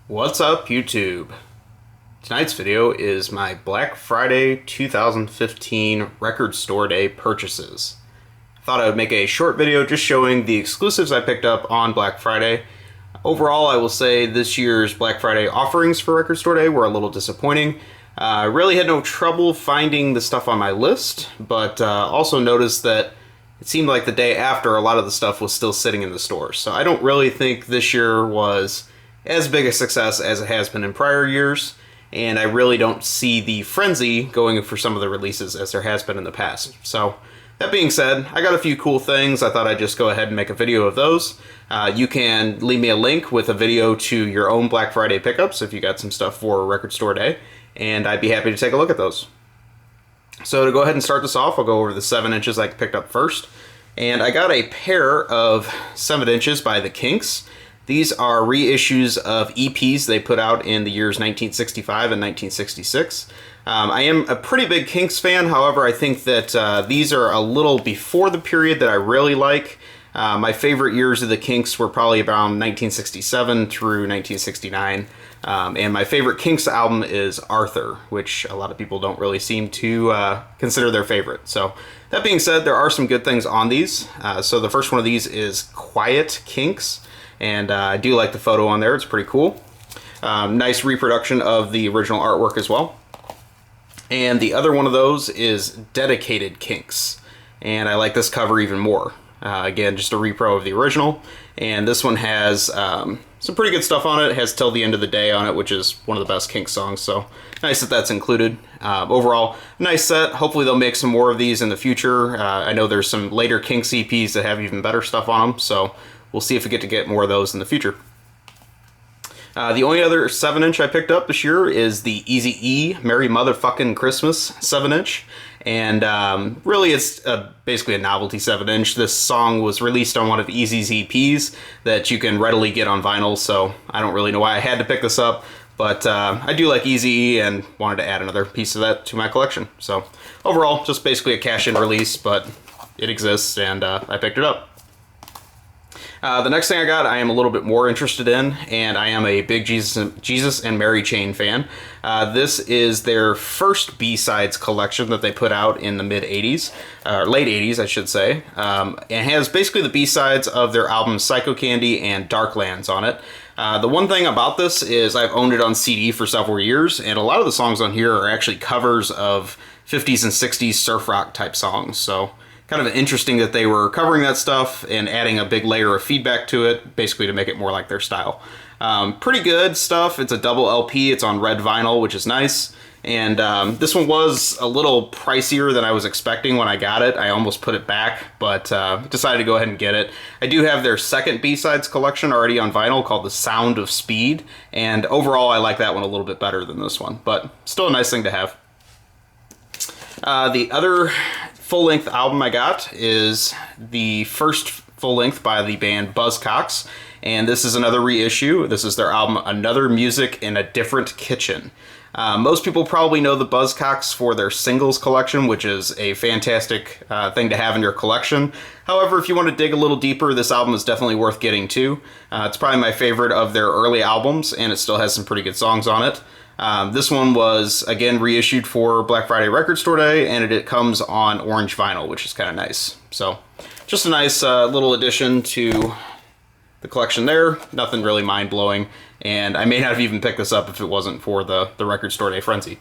What's up, YouTube? Tonight's video is my Black Friday 2015 Record Store Day purchases. I thought I would make a short video just showing the exclusives I picked up on Black Friday. Overall, I will say this year's Black Friday offerings for Record Store Day were a little disappointing. I really had no trouble finding the stuff on my list, but also noticed that it seemed like the day after a lot of the stuff was still sitting in the store. So I don't really think this year was as big a success as it has been in prior years, and I really don't see the frenzy going for some of the releases as there has been in the past. So that being said, I got a few cool things. I thought I'd just go ahead and make a video of those. You can leave me a link with a video to your own Black Friday pickups if you got some stuff for Record Store Day, and I'd be happy to take a look at those. So to go ahead and start this off, I'll go over the 7 inches I picked up first. And I got a pair of 7 inches by the Kinks. These are reissues of EPs they put out in the years 1965 and 1966. I am a pretty big Kinks fan, however, I think that these are a little before the period that I really like. My favorite years of the Kinks were probably around 1967 through 1969. And my favorite Kinks album is Arthur, which a lot of people don't really seem to consider their favorite. So that being said, there are some good things on these. So the first one of these is Quiet Kinks. And I do like the photo on there. It's pretty cool. Nice reproduction of the original artwork as well. And the other one of those is Dedicated Kinks. And I like this cover even more. Again, just a repro of the original. And this one has some pretty good stuff on it. It has Till the End of the Day on it, which is one of the best Kinks songs. So nice that that's included. Overall, nice set. Hopefully they'll make some more of these in the future. I know there's some later Kinks EPs that have even better stuff on them. So we'll see if we get to get more of those in the future. The only other 7 inch I picked up this year is the Eazy-E Merry Motherfucking Christmas 7 inch. And really it's basically a novelty 7 inch. This song was released on one of Eazy's EPs that you can readily get on vinyl, so I don't really know why I had to pick this up. But I do like Eazy-E and wanted to add another piece of that to my collection. So overall, just basically a cash-in release, but it exists and I picked it up. The next thing I got, I am a little bit more interested in, and I am a big Jesus and Mary Chain fan. This is their first B-sides collection that they put out in the mid-'80s, or late 80s, I should say. It has basically the B-sides of their albums Psycho Candy and Darklands on it. The one thing about this is I've owned it on CD for several years, and a lot of the songs on here are actually covers of 50s and 60s surf rock type songs, so kind of interesting that they were covering that stuff and adding a big layer of feedback to it, basically to make it more like their style. Pretty good stuff. It's a double LP. It's on red vinyl, which is nice. And this one was a little pricier than I was expecting when I got it. I almost put it back, but decided to go ahead and get it. I do have their second B-sides collection already on vinyl called The Sound of Speed. And overall, I like that one a little bit better than this one, but still a nice thing to have. The other full-length album I got is the first full-length by the band Buzzcocks, and this is another reissue. This is their album Another Music in a Different Kitchen. Most people probably know the Buzzcocks for their singles collection, which is a fantastic thing to have in your collection. However, if you want to dig a little deeper, this album is definitely worth getting to. It's probably my favorite of their early albums, and it still has some pretty good songs on it. This one was, again, reissued for Black Friday Record Store Day, and it comes on orange vinyl, which is kind of nice. So, just a nice little addition to the collection there. Nothing really mind-blowing, and I may not have even picked this up if it wasn't for the Record Store Day frenzy.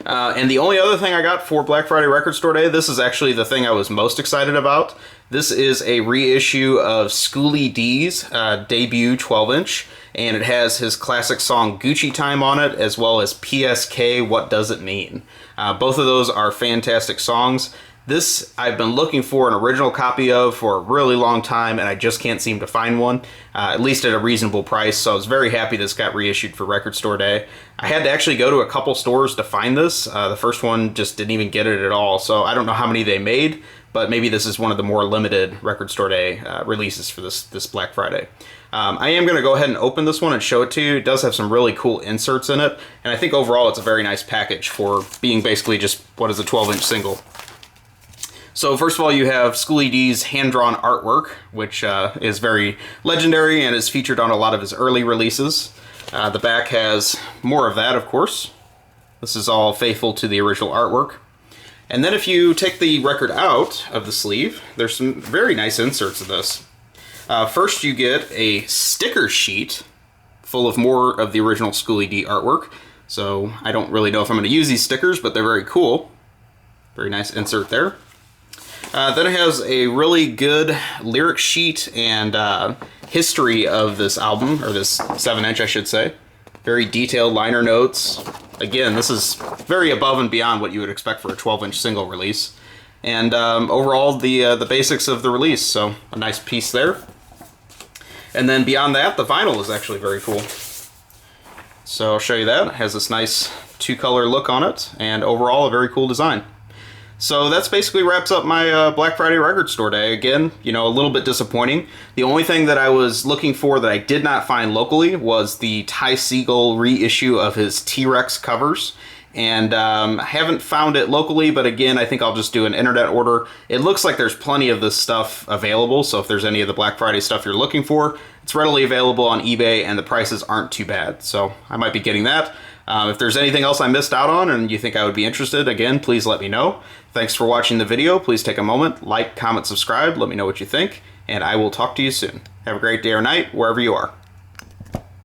And the only other thing I got for Black Friday Record Store Day, this is actually the thing I was most excited about. This is a reissue of Schoolie D's debut 12-inch, and it has his classic song Gucci Time on it, as well as PSK What Does It Mean. Both of those are fantastic songs. This I've been looking for an original copy of for a really long time, and I just can't seem to find one, at least at a reasonable price, so I was very happy this got reissued for Record Store Day. I had to actually go to a couple stores to find this. The first one just didn't even get it at all, so I don't know how many they made, but maybe this is one of the more limited Record Store Day releases for this Black Friday. I am going to go ahead and open this one and show it to you. It does have some really cool inserts in it, and I think overall it's a very nice package for being basically just what is a 12-inch single. So first of all, you have School ED's hand-drawn artwork, which is very legendary and is featured on a lot of his early releases. The back has more of that, of course. This is all faithful to the original artwork. And then if you take the record out of the sleeve, there's some very nice inserts of this. First you get a sticker sheet full of more of the original School ED artwork. So I don't really know if I'm going to use these stickers, but they're very cool. Very nice insert there. Then it has a really good lyric sheet and history of this album, or this 7-inch I should say. Very detailed liner notes. Again, this is very above and beyond what you would expect for a 12-inch single release. And overall, the basics of the release, so a nice piece there. And then beyond that, the vinyl is actually very cool. So I'll show you that. It has this nice 2-color look on it, and overall a very cool design. So that's basically wraps up my Black Friday record store day. Again, you know, a little bit disappointing. The only thing that I was looking for that I did not find locally was the Ty Segall reissue of his T-Rex covers. And I haven't found it locally, but again, I think I'll just do an internet order. It looks like there's plenty of this stuff available, so if there's any of the Black Friday stuff you're looking for, it's readily available on eBay, and the prices aren't too bad. So I might be getting that. If there's anything else I missed out on and you think I would be interested, again, please let me know. Thanks for watching the video. Please take a moment, like, comment, subscribe, let me know what you think, and I will talk to you soon. Have a great day or night, wherever you are.